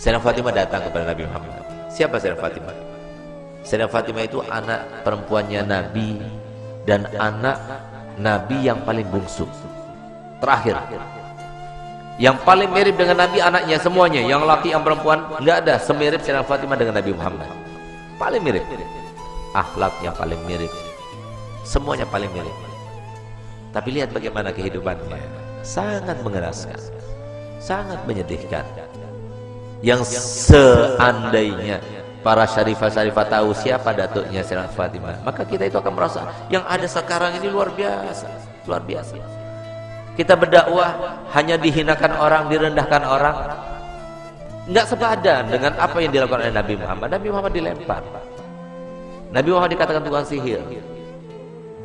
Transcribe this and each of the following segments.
Sayyidah Fatimah datang kepada Nabi Muhammad. Siapa Sayyidah Fatimah? Sayyidah Fatimah itu anak perempuannya Nabi dan anak Nabi yang paling bungsu, terakhir. Yang paling mirip dengan Nabi anaknya semuanya, yang laki yang perempuan nggak ada semirip Sayyidah Fatimah dengan Nabi Muhammad. Paling mirip, akhlaknya paling mirip, semuanya paling mirip. Tapi lihat bagaimana kehidupannya, sangat mengenaskan, sangat menyedihkan. Yang seandainya para syarifah-syarifah tahu siapa datuknya Sayyidah Fatimah, maka kita itu akan merasa yang ada sekarang ini luar biasa, luar biasa. Kita berdakwah hanya dihinakan orang, direndahkan orang, nggak sepadan dengan apa yang dilakukan oleh Nabi Muhammad. Nabi Muhammad dilempar, Nabi Muhammad dikatakan tukang sihir.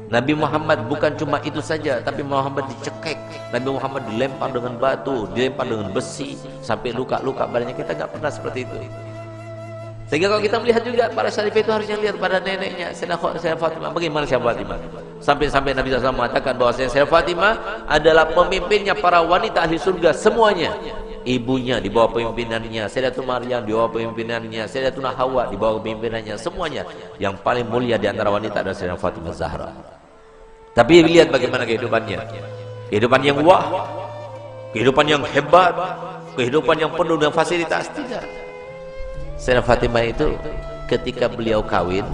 Nabi Muhammad bukan cuma itu saja, tapi Muhammad dicekek. Nabi Muhammad dilempar dengan batu, dilempar dengan besi, sampai luka-luka badannya. Kita nggak pernah seperti itu. Sehingga kalau kita melihat juga para syarifah itu harusnya lihat pada neneknya Sayyidah Fatimah. Bagaimana Sayyidah Fatimah? Sampai Nabi SAW mengatakan bahwa Sayyidah Fatimah adalah pemimpinnya para wanita ahli surga semuanya. Ibunya di bawah pemimpinannya, Sayyidatuna Maryam di bawah pemimpinannya, Sayyidatuna Hawa di bawah pemimpinannya, semuanya. Yang paling mulia di antara wanita adalah Sayyidah Fatimah Zahra. Tapi lihat bagaimana kehidupannya. Kehidupan yang wah, kehidupan yang hebat, kehidupan yang penuh dengan fasilitas. Tidak. Sayyidah Fatimah itu ketika beliau kawin,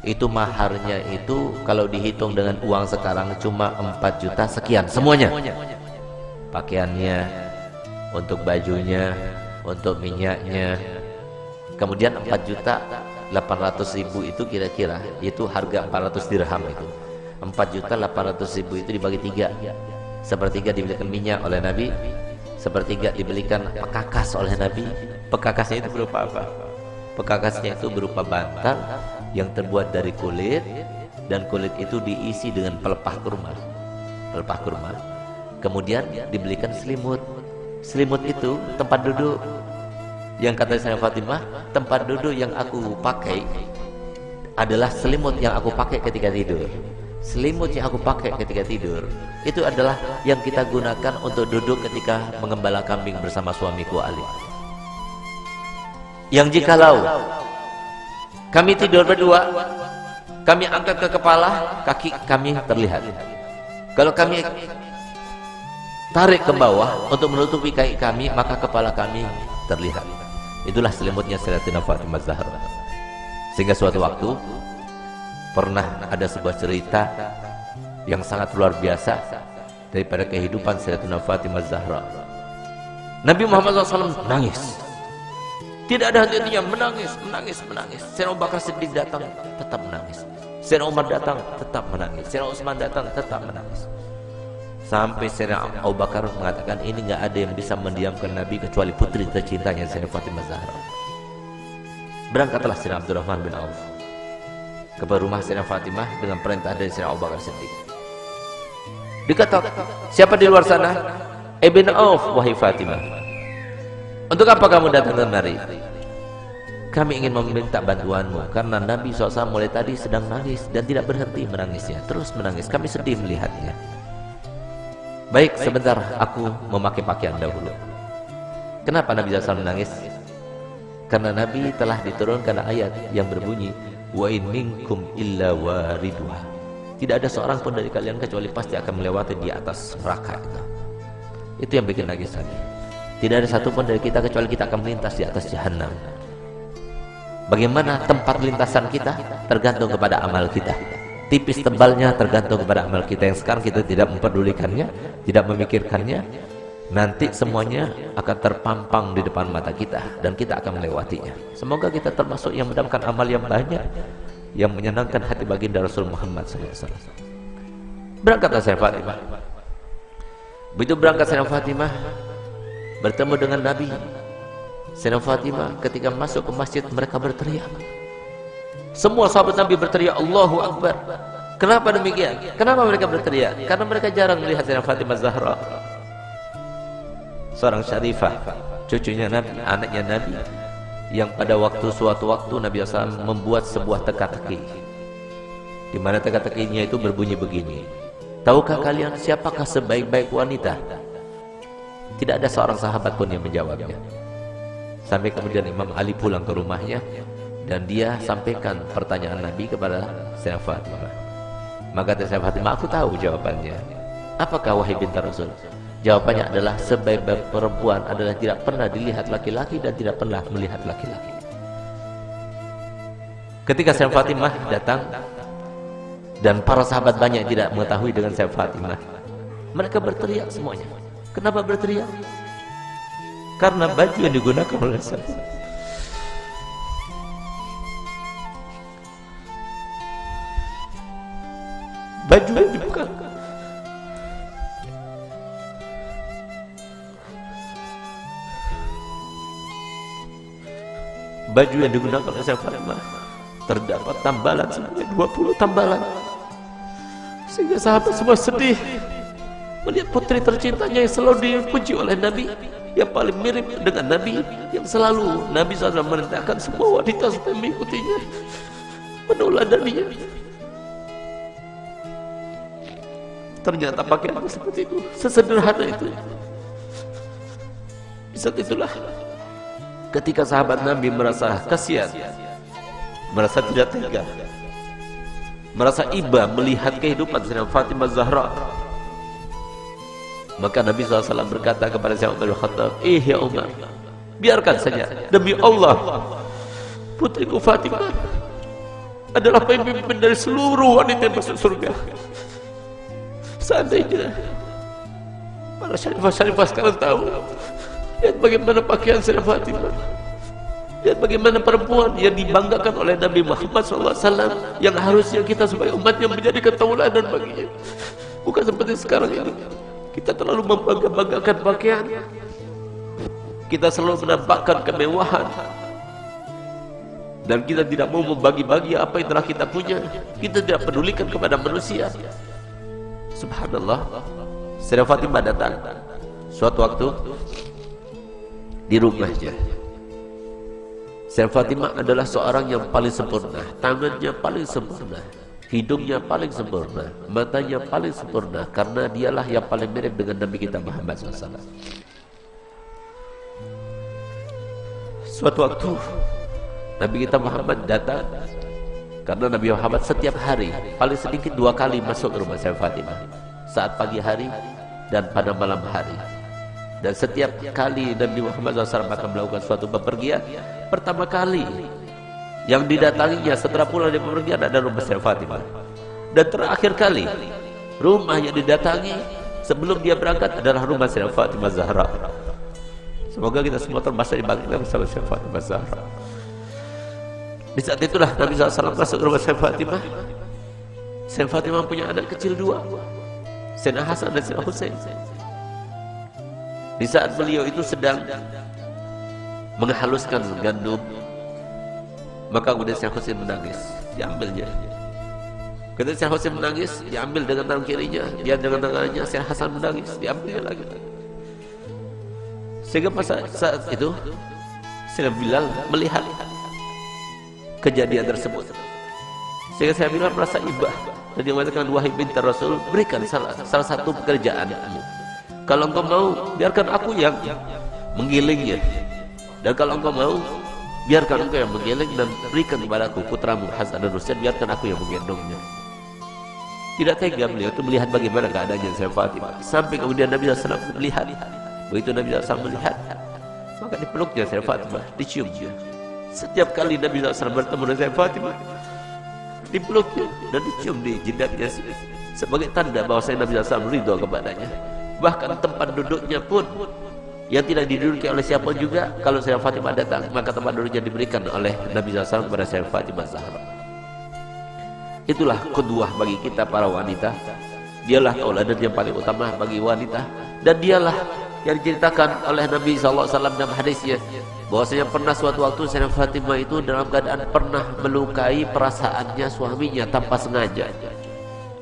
itu maharnya itu kalau dihitung dengan uang sekarang cuma 4 juta sekian semuanya. Pakaiannya, untuk bajunya, untuk minyaknya. Kemudian 4.800.000 itu kira-kira itu harga 400 dirham itu. 4.800.000 itu dibagi 3. Sepertiga dibelikan minyak oleh Nabi, sepertiga dibelikan pekakas oleh Nabi. Pekakasnya itu berupa apa? Pekakasnya itu berupa bantal yang terbuat dari kulit, dan kulit itu diisi dengan pelepah kurma. Pelepah kurma. Kemudian dibelikan selimut. Selimut itu tempat duduk. Yang kata Sayyidah Fatimah, tempat duduk yang aku pakai adalah selimut yang aku pakai ketika tidur. Selimut yang aku pakai ketika tidur itu adalah yang kita gunakan untuk duduk ketika mengembala kambing bersama suamiku Ali. Yang jikalau kami tidur berdua, kami angkat ke kepala, kaki kami terlihat. Kalau kami tarik ke bawah untuk menutupi kaki kami, maka kepala kami terlihat. Itulah selimutnya Sayyidatina Fatimah Zahra. Sehingga suatu waktu pernah ada sebuah cerita yang sangat luar biasa daripada kehidupan Sayyidatina Fatimah Zahra. Nabi Muhammad SAW menangis. Tidak ada henti-hentinya, menangis. Sayyidina Abu Bakar Siddiq datang, tetap menangis. Sayyidina Umar datang, tetap menangis. Sayyidina Utsman datang, tetap menangis. Sampai Sayyidina Abu Bakar mengatakan, ini nggak ada yang bisa mendiamkan Nabi kecuali putri tercintanya Sayyidatina Fatimah Zahra. Berangkatlah Sayyidina Abdurrahman bin Auf ke rumah Sayyidatina Fatimah dengan perintah dari Sayyidina Abu Bakar Siddiq. Diketok, siapa di luar sana? Ibn Auf, wahai Fatimah. Untuk apa kamu datang kemari? Kami ingin meminta bantuanmu karena Nabi SAW mulai tadi sedang nangis dan tidak berhenti menangisnya, terus menangis. Kami sedih melihatnya. Baik, sebentar, aku memakai pakaian dahulu. Kenapa Nabi SAW menangis? Karena Nabi telah diturunkan ayat yang berbunyi, wa in minkum illa wariduha. Tidak ada seorang pun dari kalian kecuali pasti akan melewati di atas neraka itu. Itu yang bikin nangis lagi. Tidak ada satupun dari kita kecuali kita akan melintas di atas jahanam. Bagaimana tempat lintasan kita tergantung kepada amal kita. Tipis tebalnya tergantung kepada amal kita. Yang sekarang kita tidak memperdulikannya, tidak memikirkannya. Nanti semuanya akan terpampang di depan mata kita dan kita akan melewatinya. Semoga kita termasuk yang mendapatkan amal yang banyak, yang menyenangkan hati baginda Rasul Muhammad SAW. Berangkatlah Sayyidah Fatimah. Begitu berangkat Sayyidah Fatimah bertemu dengan Nabi. Sayyidah Fatimah ketika masuk ke masjid, mereka berteriak. Semua sahabat Nabi berteriak Allahu Akbar. Kenapa demikian? Kenapa mereka berteriak? Karena mereka jarang melihat Sayyidah Fatimah Zahra, seorang syarifah, cucunya Nabi, anaknya Nabi, yang pada suatu waktu Nabi SAW membuat sebuah teka-teki, di mana teka-tekinya itu berbunyi begini. Tahukah kalian siapakah sebaik-baik wanita? Tidak ada seorang sahabat pun yang menjawabnya. Sampai kemudian Imam Ali pulang ke rumahnya dan dia sampaikan pertanyaan Nabi kepada Sayyidah Fatimah. Maka Sayyidah Fatimah, aku tahu jawabannya. Apakah wahai binti Rasul? Jawabannya adalah sebaik-baik perempuan adalah tidak pernah dilihat laki-laki dan tidak pernah melihat laki-laki. Ketika Sayyidah Fatimah datang dan para sahabat banyak tidak mengetahui dengan Sayyidah Fatimah, mereka berteriak semuanya. Kenapa berteriak? Karena baju yang digunakan oleh Sayyidah, baju yang dibuka, baju yang digunakan oleh Sayyidah Fatimah terdapat tambalan sebanyak 20 tambalan, sehingga sahabat semua sedih melihat putri tercintanya yang selalu dipuji oleh Nabi, yang paling mirip dengan Nabi, yang selalu Nabi SAW merintahkan semua wanita supaya mengikutinya, meneladaninya. Ternyata pakaiannya seperti itu, sesederhana itu. Di saat itulah ketika sahabat Nabi merasa kasihan, merasa tidak tega, merasa iba melihat kehidupan Sayyidah Fatimah Zahra, maka Nabi SAW berkata kepada Sayyidina Umar bin Khattab, ya Umar, biarkan saja, demi Allah putriku Fatimah adalah pemimpin dari seluruh wanita yang masuk surga. Seandainya para syarifah sekarang tahu, lihat bagaimana pakaian Sayyidah Fatimah, lihat bagaimana perempuan yang dibanggakan oleh Nabi Muhammad SAW, yang harusnya kita sebagai umatnya menjadikan tauladan baginya. Bukan seperti sekarang ini, kita terlalu membangga-banggakan pakaian, kita selalu menampakkan kemewahan, dan kita tidak mau membagi-bagi apa yang telah kita punya. Kita tidak pedulikan kepada manusia. Subhanallah, Sayyidah Fatimah datang suatu waktu di rumahnya. Sayyidah Fatimah adalah seorang yang paling sempurna, tangannya paling sempurna, hidungnya paling sempurna, matanya paling sempurna, karena dialah yang paling mirip dengan Nabi kita Muhammad SAW. Suatu waktu Nabi kita Muhammad datang, karena Nabi Muhammad setiap hari paling sedikit 2 kali masuk ke rumah Sayyidah Fatimah, saat pagi hari dan pada malam hari. Dan setiap kali Nabi Muhammad SAW akan melakukan suatu bepergian, pertama kali yang didatanginya setelah pulang dari bepergian adalah rumah Sayyidah Fatimah. Dan terakhir kali rumah yang didatangi sebelum dia berangkat adalah rumah Sayyidah Fatimah Zahra. Semoga kita semua termasuk dibangkitkan bersama Sayyidah Fatimah Zahra. Di saat itulah Nabi SAW masuk ke rumah Sayyidah Fatimah. Sayyidah Fatimah punya anak kecil 2, Sayyidina Hasan dan Sayyidina Husain. Di saat beliau itu sedang menghaluskan gandum, maka kemudian Sayyidina Husain menangis, diambilnya. Ketika Sayyidina Husain menangis, diambil dengan tangan kirinya, dia dengan tangannya. Sayyidina Hasan menangis, diambilnya lagi. Sehingga pada saat itu Sayyidina Bilal melihat kejadian tersebut, sehingga Sayyidina Bilal merasa ibah dan dia mengatakan, wahai binti Rasul, berikan salah satu pekerjaanmu. Kalau engkau mau, biarkan aku yang menggilingnya, dan kalau engkau mau, biarkan engkau yang menggiling dan berikan kepadaku putramu Hasan dan Husain, biarkan aku yang menggendongnya. Tidak tega beliau itu melihat bagaimana keadaannya Sayyidah Fatimah, sampai kemudian Nabi SAW melihat. Begitu Nabi SAW melihat, maka dipeluknya Sayyidah Fatimah, diciumnya. Setiap kali Nabi SAW bertemu dengan Sayyidah Fatimah, dipeluknya dan dicium di jidatnya sebagai tanda bahwa Nabi SAW ridho kepadanya. Bahkan tempat duduknya pun yang tidak diduduki oleh siapa juga, kalau Sayyidah Fatimah datang, maka tempat duduknya diberikan oleh Nabi SAW kepada Sayyidah Fatimah Zahra. Itulah qudwah bagi kita para wanita. Dialah tauladan yang paling utama bagi wanita, dan dialah yang diceritakan oleh Nabi SAW dalam hadisnya, bahwasanya pernah suatu waktu Sayyidah Fatimah itu dalam keadaan pernah melukai perasaannya suaminya tanpa sengaja.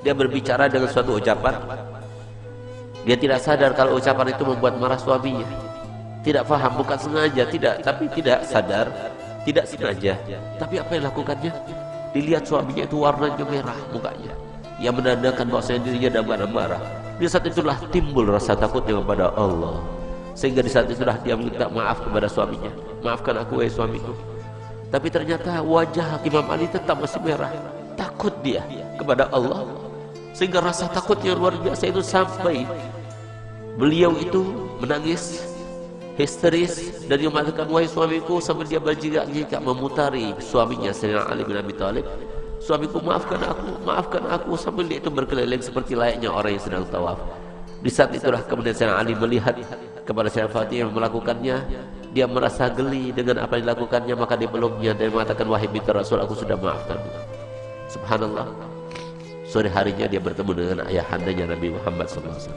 Dia berbicara dengan suatu ucapan, dia tidak sadar kalau ucapan itu membuat marah suaminya. Tidak faham, bukan sengaja, tapi tidak sadar, tidak sengaja. Tapi apa yang lakukannya? Dilihat suaminya itu warnanya merah mukanya, yang menandakan bahwasanya dirinya dalam keadaan marah. Di saat itulah timbul rasa takutnya kepada Allah. Sehingga di saat itulah dia minta maaf kepada suaminya. Maafkan aku wahai suamiku. Tapi ternyata wajah Imam Ali tetap masih merah. Takut dia kepada Allah. Sehingga rasa takutnya luar biasa itu sampai beliau itu menangis histeris dan dia mengatakan, wahai suamiku, sampai dia berjingak-jingkak memutari suaminya Sayyidina Ali bin Abi Thalib. Suamiku, maafkan aku, sambil dia itu berkeliling seperti layaknya orang yang sedang tawaf. Di saat itulah kemudian Sayyidina Ali melihat kepada Sayyidina Fatimah yang melakukannya. Dia merasa geli dengan apa yang dilakukannya, maka dia peluknya dan mengatakan, wahai binti Rasul, aku sudah maafkanmu. Subhanallah, sore harinya dia bertemu dengan ayahandanya Nabi Muhammad SAW.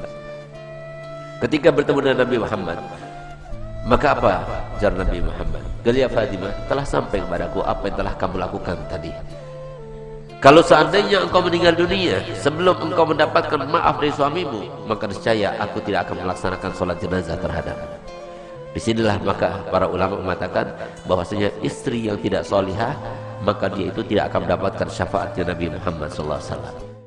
Ketika bertemu dengan Nabi Muhammad, maka apa jar Nabi Muhammad? Gelia Fatimah, telah sampai kepadaku apa yang telah kamu lakukan tadi. Kalau seandainya engkau meninggal dunia sebelum engkau mendapatkan maaf dari suamimu, maka niscaya aku tidak akan melaksanakan sholat jenazah terhadapmu. Disinilah maka para ulama mengatakan bahwasanya istri yang tidak solihah, maka dia itu tidak akan mendapatkan syafaatnya Nabi Muhammad SAW.